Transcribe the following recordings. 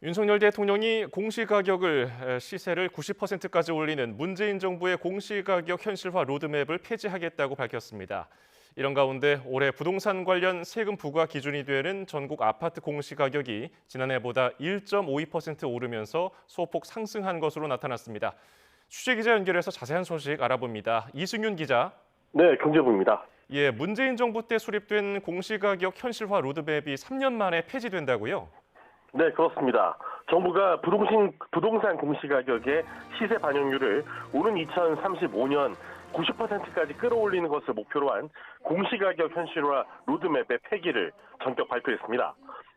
윤석열 대통령이 공시가격을 시세를 90%까지 올리는 문재인 정부의 공시가격 현실화 로드맵을 폐지하겠다고 밝혔습니다. 이런 가운데 올해 부동산 관련 세금 부과 기준이 되는 전국 아파트 공시가격이 지난해보다 1.52% 오르면서 소폭 상승한 것으로 나타났습니다. 취재기자 연결해서 자세한 소식 알아봅니다. 이승윤 기자. 네, 경제부입니다. 예, 문재인 정부 때 수립된 공시가격 현실화 로드맵이 3년 만에 폐지된다고요? 네, 그렇습니다. 정부가 부동산 공시가격의 시세 반영률을 오는 2035년 90%까지 끌어올리는 것을 목표로 한 공시가격 현실화 로드맵의 폐기를 전격 발표했습니다.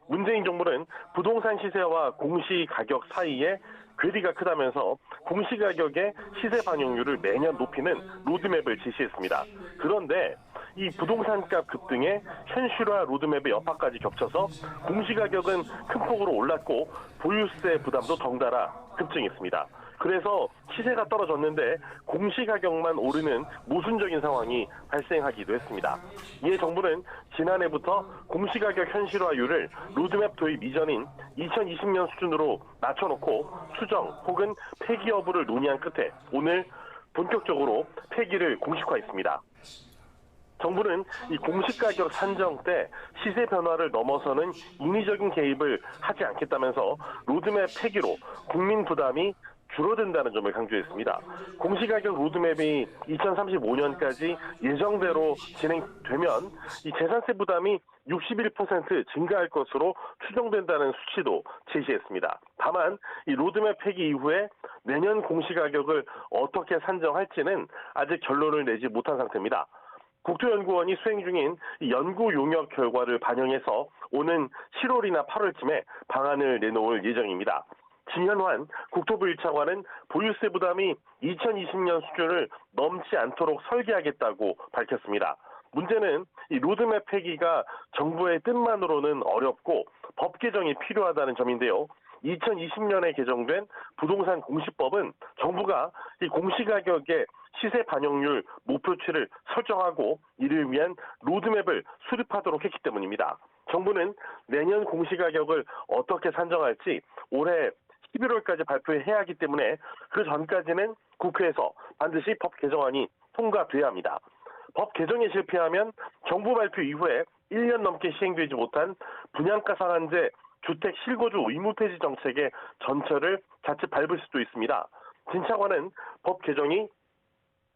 문재인 정부는 부동산 시세와 공시가격 사이에 괴리가 크다면서 공시가격의 시세 반영률을 매년 높이는 로드맵을 제시했습니다. 그런데 이 부동산값 급등에 현실화 로드맵의 여파까지 겹쳐서 공시가격은 큰 폭으로 올랐고 보유세 부담도 덩달아 급증했습니다. 그래서 시세가 떨어졌는데 공시가격만 오르는 모순적인 상황이 발생하기도 했습니다. 이에 정부는 지난해부터 공시가격 현실화율을 로드맵 도입 이전인 2020년 수준으로 낮춰놓고 수정 혹은 폐기 여부를 논의한 끝에 오늘 본격적으로 폐기를 공식화했습니다. 정부는 이 공시가격 산정 때 시세 변화를 넘어서는 인위적인 개입을 하지 않겠다면서 로드맵 폐기로 국민 부담이 줄어든다는 점을 강조했습니다. 공시가격 로드맵이 2035년까지 예정대로 진행되면 이 재산세 부담이 61% 증가할 것으로 추정된다는 수치도 제시했습니다. 다만 이 로드맵 폐기 이후에 내년 공시가격을 어떻게 산정할지는 아직 결론을 내지 못한 상태입니다. 국토연구원이 수행 중인 연구 용역 결과를 반영해서 오는 7월이나 8월쯤에 방안을 내놓을 예정입니다. 진현환 국토부 1차관은 보유세 부담이 2020년 수준을 넘지 않도록 설계하겠다고 밝혔습니다. 문제는 이 로드맵 폐기가 정부의 뜻만으로는 어렵고 법 개정이 필요하다는 점인데요. 2020년에 개정된 부동산 공시법은 정부가 이 공시가격의 시세 반영률 목표치를 설정하고 이를 위한 로드맵을 수립하도록 했기 때문입니다. 정부는 내년 공시가격을 어떻게 산정할지 올해 11월까지 발표해야 하기 때문에 그 전까지는 국회에서 반드시 법 개정안이 통과돼야 합니다. 법 개정에 실패하면 정부 발표 이후에 1년 넘게 시행되지 못한 분양가 상한제 주택 실거주 의무 폐지 정책의 전철을 자칫 밟을 수도 있습니다. 진 차관은 법 개정이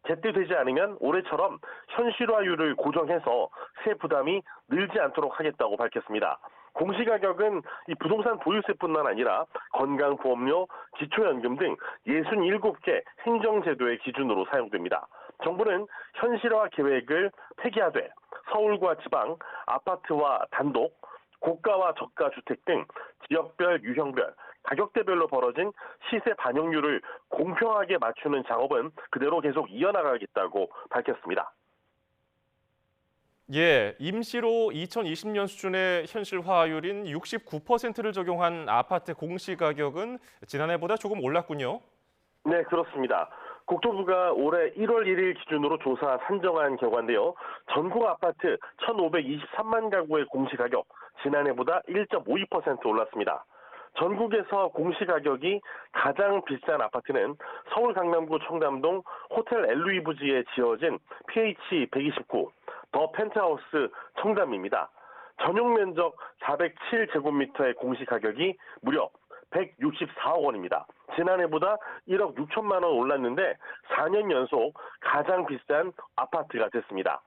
제때 되지 않으면 올해처럼 현실화율을 고정해서 세 부담이 늘지 않도록 하겠다고 밝혔습니다. 공시가격은 이 부동산 보유세뿐만 아니라 건강보험료, 기초연금 등 67개 행정제도의 기준으로 사용됩니다. 정부는 현실화 계획을 폐기하되 서울과 지방, 아파트와 단독, 고가와 저가 주택 등 지역별, 유형별, 가격대별로 벌어진 시세 반영률을 공평하게 맞추는 작업은 그대로 계속 이어나가겠다고 밝혔습니다. 예, 임시로 2020년 수준의 현실화율인 69%를 적용한 아파트 공시가격은 지난해보다 조금 올랐군요. 네, 그렇습니다. 국토부가 올해 1월 1일 기준으로 조사 산정한 결과인데요. 전국 아파트 1,523만 가구의 공시가격 지난해보다 1.52% 올랐습니다. 전국에서 공시가격이 가장 비싼 아파트는 서울 강남구 청담동 호텔 엘루이 부지에 지어진 PH129 더 펜트하우스 청담입니다. 전용 면적 407제곱미터의 공시가격이 무려 164억 원입니다. 지난해보다 1억 6천만 원 올랐는데 4년 연속 가장 비싼 아파트가 됐습니다.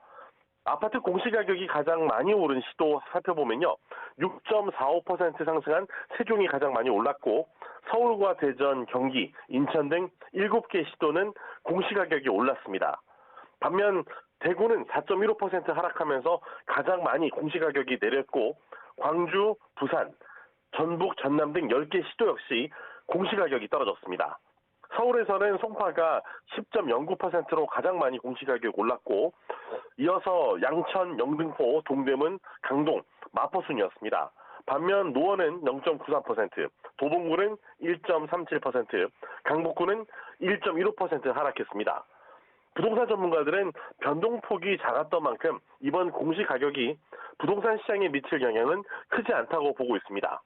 아파트 공시가격이 가장 많이 오른 시도 살펴보면요. 6.45% 상승한 세종이 가장 많이 올랐고 서울과 대전, 경기, 인천 등 7개 시도는 공시가격이 올랐습니다. 반면 대구는 4.15% 하락하면서 가장 많이 공시가격이 내렸고 광주, 부산, 전북, 전남 등 10개 시도 역시 공시가격이 떨어졌습니다. 서울에서는 송파가 10.09%로 가장 많이 공시가격이 올랐고 이어서 양천, 영등포, 동대문, 강동, 마포 순이었습니다. 반면 노원은 0.93%, 도봉구는 1.37%, 강북구는 1.15% 하락했습니다. 부동산 전문가들은 변동폭이 작았던 만큼 이번 공시가격이 부동산 시장에 미칠 영향은 크지 않다고 보고 있습니다.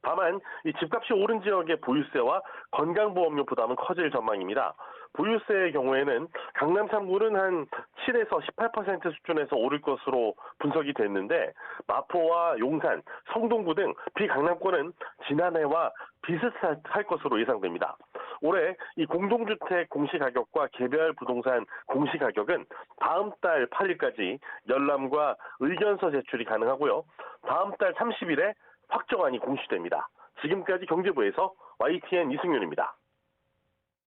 다만 이 집값이 오른 지역의 보유세와 건강보험료 부담은 커질 전망입니다. 보유세의 경우에는 강남 3구는 한 7에서 18% 수준에서 오를 것으로 분석이 됐는데 마포와 용산, 성동구 등 비강남권은 지난해와 비슷할 것으로 예상됩니다. 올해 이 공동주택 공시가격과 개별 부동산 공시가격은 다음 달 8일까지 열람과 의견서 제출이 가능하고요. 다음 달 30일에 확정안이 공시됩니다. 지금까지 경제부에서 YTN 이승윤입니다.